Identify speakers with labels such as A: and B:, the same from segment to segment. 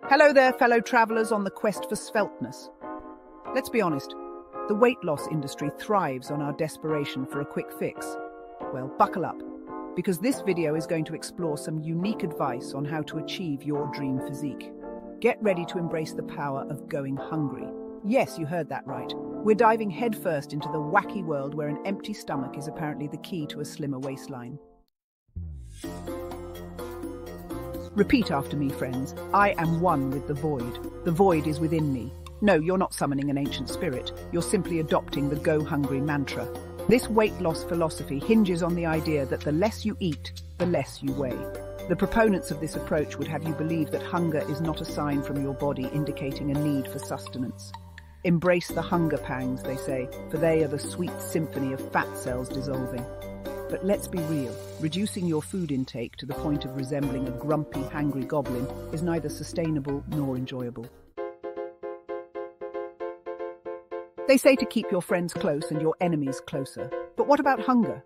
A: Hello there, fellow travelers on the quest for sveltness. Let's be honest, the weight loss industry thrives on our desperation for a quick fix. Well, buckle up, because this video is going to explore some unique advice on how to achieve your dream physique. Get ready to embrace the power of going hungry. Yes, you heard that right. We're diving headfirst into the wacky world where an empty stomach is apparently the key to a slimmer waistline. Repeat after me, friends. I am one with the void. The void is within me. No, you're not summoning an ancient spirit. You're simply adopting the Go Hungry mantra. This weight loss philosophy hinges on the idea that the less you eat, the less you weigh. The proponents of this approach would have you believe that hunger is not a sign from your body indicating a need for sustenance. Embrace the hunger pangs, they say, for they are the sweet symphony of fat cells dissolving. But let's be real, reducing your food intake to the point of resembling a grumpy, hangry goblin is neither sustainable nor enjoyable. They say to keep your friends close and your enemies closer. But what about hunger?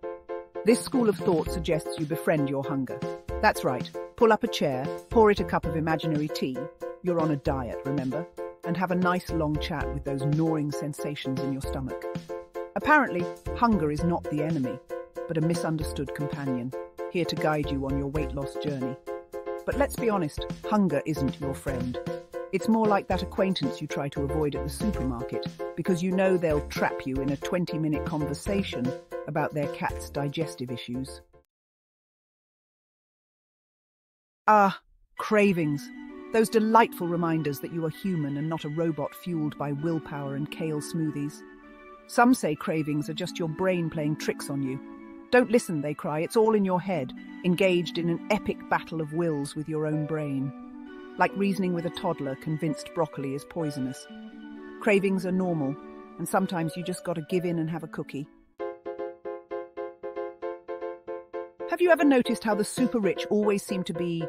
A: This school of thought suggests you befriend your hunger. That's right, pull up a chair, pour it a cup of imaginary tea, you're on a diet, remember? And have a nice long chat with those gnawing sensations in your stomach. Apparently, hunger is not the enemy, but a misunderstood companion, here to guide you on your weight loss journey. But let's be honest, hunger isn't your friend. It's more like that acquaintance you try to avoid at the supermarket, because you know they'll trap you in a 20-minute conversation about their cat's digestive issues. Ah, cravings. Those delightful reminders that you are human and not a robot fueled by willpower and kale smoothies. Some say cravings are just your brain playing tricks on you. Don't listen, they cry, it's all in your head, engaged in an epic battle of wills with your own brain. Like reasoning with a toddler convinced broccoli is poisonous. Cravings are normal, and sometimes you just gotta give in and have a cookie. Have you ever noticed how the super rich always seem to be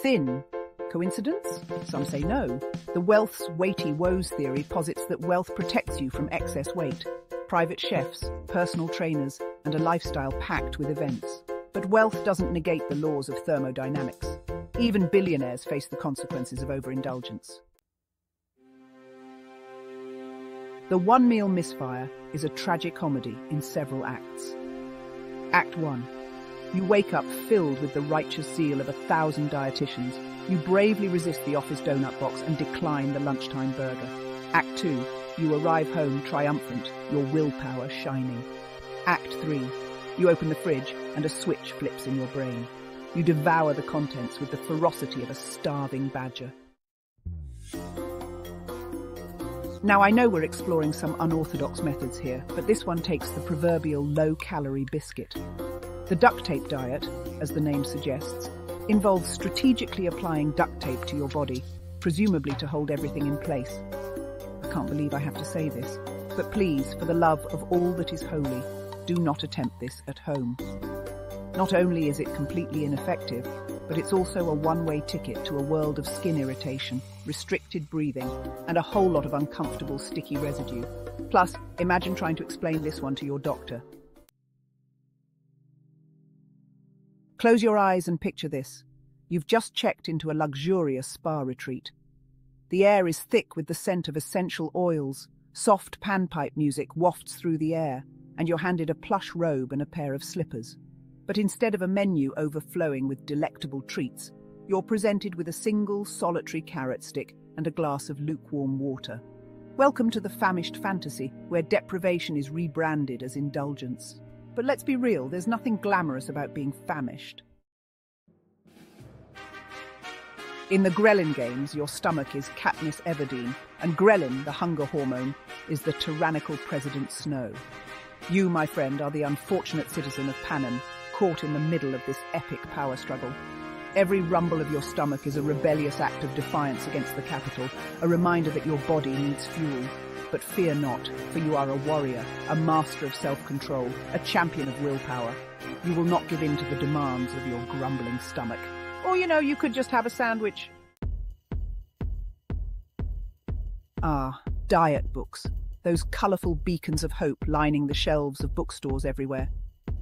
A: thin? Coincidence? Some say no. The wealth's weighty woes theory posits that wealth protects you from excess weight. Private chefs, personal trainers, and a lifestyle packed with events. But wealth doesn't negate the laws of thermodynamics. Even billionaires face the consequences of overindulgence. The One Meal Misfire is a tragic comedy in several acts. Act 1. You wake up filled with the righteous zeal of 1,000 dietitians. You bravely resist the office donut box and decline the lunchtime burger. Act 2. You arrive home triumphant, your willpower shining. Act 3. You open the fridge and a switch flips in your brain. You devour the contents with the ferocity of a starving badger. Now, I know we're exploring some unorthodox methods here, but this one takes the proverbial low-calorie biscuit. The duct tape diet, as the name suggests, involves strategically applying duct tape to your body, presumably to hold everything in place. I can't believe I have to say this, but please, for the love of all that is holy, do not attempt this at home. Not only is it completely ineffective, but it's also a one-way ticket to a world of skin irritation, restricted breathing, and a whole lot of uncomfortable sticky residue. Plus, imagine trying to explain this one to your doctor. Close your eyes and picture this. You've just checked into a luxurious spa retreat. The air is thick with the scent of essential oils, soft panpipe music wafts through the air, and you're handed a plush robe and a pair of slippers. But instead of a menu overflowing with delectable treats, you're presented with a single solitary carrot stick and a glass of lukewarm water. Welcome to the famished fantasy, where deprivation is rebranded as indulgence. But let's be real, there's nothing glamorous about being famished. In the ghrelin games, your stomach is Katniss Everdeen, and ghrelin, the hunger hormone, is the tyrannical President Snow. You, my friend, are the unfortunate citizen of Panem, caught in the middle of this epic power struggle. Every rumble of your stomach is a rebellious act of defiance against the capital, a reminder that your body needs fuel. But fear not, for you are a warrior, a master of self-control, a champion of willpower. You will not give in to the demands of your grumbling stomach. Or, you could just have a sandwich. Ah, diet books. Those colourful beacons of hope lining the shelves of bookstores everywhere.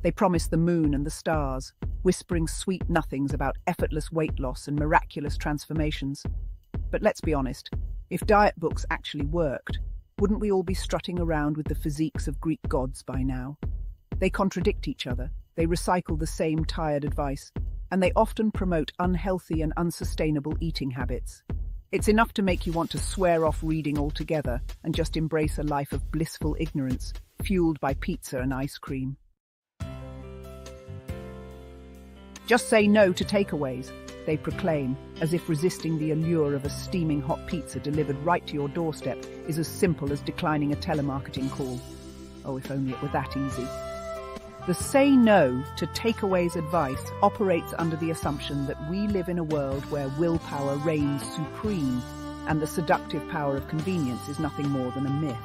A: They promise the moon and the stars, whispering sweet nothings about effortless weight loss and miraculous transformations. But let's be honest, if diet books actually worked, wouldn't we all be strutting around with the physiques of Greek gods by now? They contradict each other, they recycle the same tired advice, and they often promote unhealthy and unsustainable eating habits. It's enough to make you want to swear off reading altogether and just embrace a life of blissful ignorance, fueled by pizza and ice cream. Just say no to takeaways, they proclaim, as if resisting the allure of a steaming hot pizza delivered right to your doorstep is as simple as declining a telemarketing call. Oh, if only it were that easy. The say no to takeaways advice operates under the assumption that we live in a world where willpower reigns supreme and the seductive power of convenience is nothing more than a myth.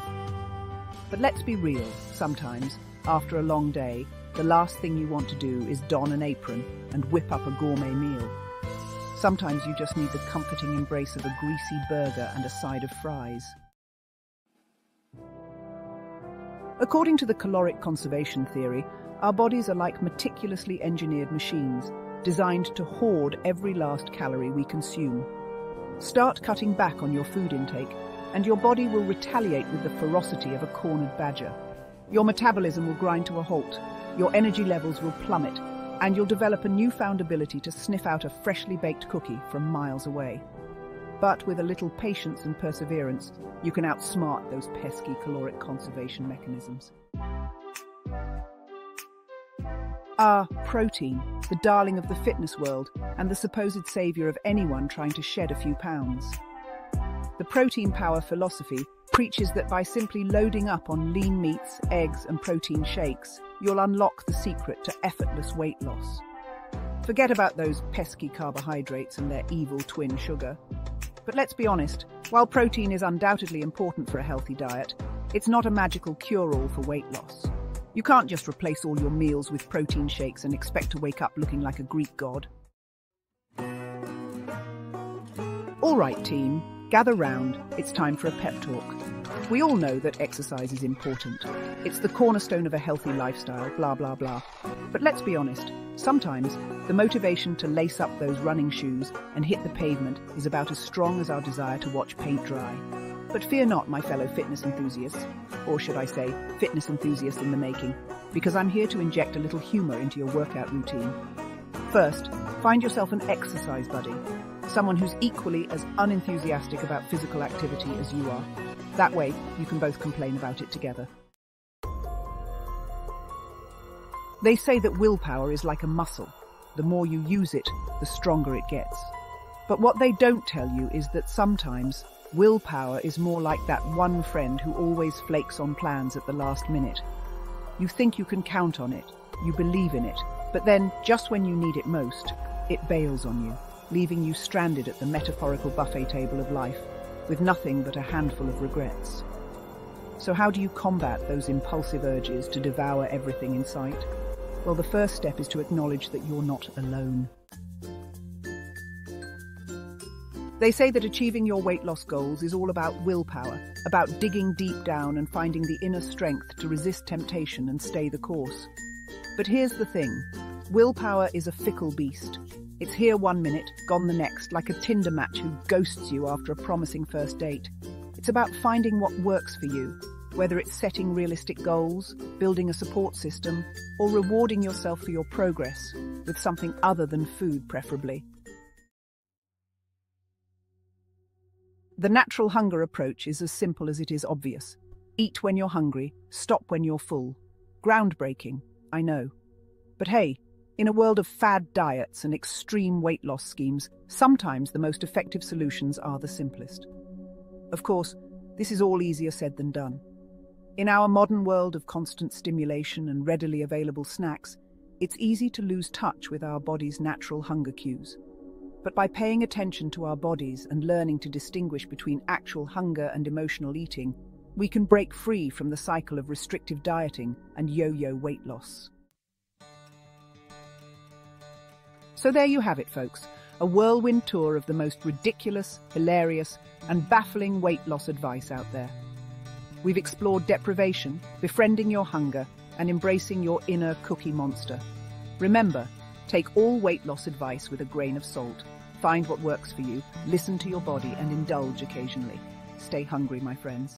A: But let's be real, sometimes, after a long day, the last thing you want to do is don an apron and whip up a gourmet meal. Sometimes you just need the comforting embrace of a greasy burger and a side of fries. According to the caloric conservation theory, our bodies are like meticulously engineered machines, designed to hoard every last calorie we consume. Start cutting back on your food intake, and your body will retaliate with the ferocity of a cornered badger. Your metabolism will grind to a halt, your energy levels will plummet, and you'll develop a newfound ability to sniff out a freshly baked cookie from miles away. But with a little patience and perseverance, you can outsmart those pesky caloric conservation mechanisms. Protein, the darling of the fitness world and the supposed savior of anyone trying to shed a few pounds. The protein power philosophy preaches that by simply loading up on lean meats, eggs and protein shakes, you'll unlock the secret to effortless weight loss. Forget about those pesky carbohydrates and their evil twin sugar. But let's be honest, while protein is undoubtedly important for a healthy diet, it's not a magical cure-all for weight loss. You can't just replace all your meals with protein shakes and expect to wake up looking like a Greek god. All right, team, gather round. It's time for a pep talk. We all know that exercise is important. It's the cornerstone of a healthy lifestyle, blah, blah, blah. But let's be honest, sometimes the motivation to lace up those running shoes and hit the pavement is about as strong as our desire to watch paint dry. But fear not, my fellow fitness enthusiasts, or should I say, fitness enthusiasts in the making, because I'm here to inject a little humor into your workout routine. First, find yourself an exercise buddy, someone who's equally as unenthusiastic about physical activity as you are. That way, you can both complain about it together. They say that willpower is like a muscle. The more you use it, the stronger it gets. But what they don't tell you is that sometimes willpower is more like that one friend who always flakes on plans at the last minute. You think you can count on it, you believe in it, but then, just when you need it most, it bails on you, leaving you stranded at the metaphorical buffet table of life, with nothing but a handful of regrets. So how do you combat those impulsive urges to devour everything in sight? Well, the first step is to acknowledge that you're not alone. They say that achieving your weight loss goals is all about willpower, about digging deep down and finding the inner strength to resist temptation and stay the course. But here's the thing, willpower is a fickle beast. It's here one minute, gone the next, like a Tinder match who ghosts you after a promising first date. It's about finding what works for you, whether it's setting realistic goals, building a support system, or rewarding yourself for your progress, with something other than food preferably. The natural hunger approach is as simple as it is obvious. Eat when you're hungry, stop when you're full. Groundbreaking, I know. But hey, in a world of fad diets and extreme weight loss schemes, sometimes the most effective solutions are the simplest. Of course, this is all easier said than done. In our modern world of constant stimulation and readily available snacks, it's easy to lose touch with our body's natural hunger cues. But by paying attention to our bodies and learning to distinguish between actual hunger and emotional eating, we can break free from the cycle of restrictive dieting and yo-yo weight loss. So there you have it, folks, a whirlwind tour of the most ridiculous, hilarious, and baffling weight loss advice out there. We've explored deprivation, befriending your hunger, and embracing your inner cookie monster. Remember, take all weight loss advice with a grain of salt. Find what works for you, listen to your body, and indulge occasionally. Stay hungry, my friends.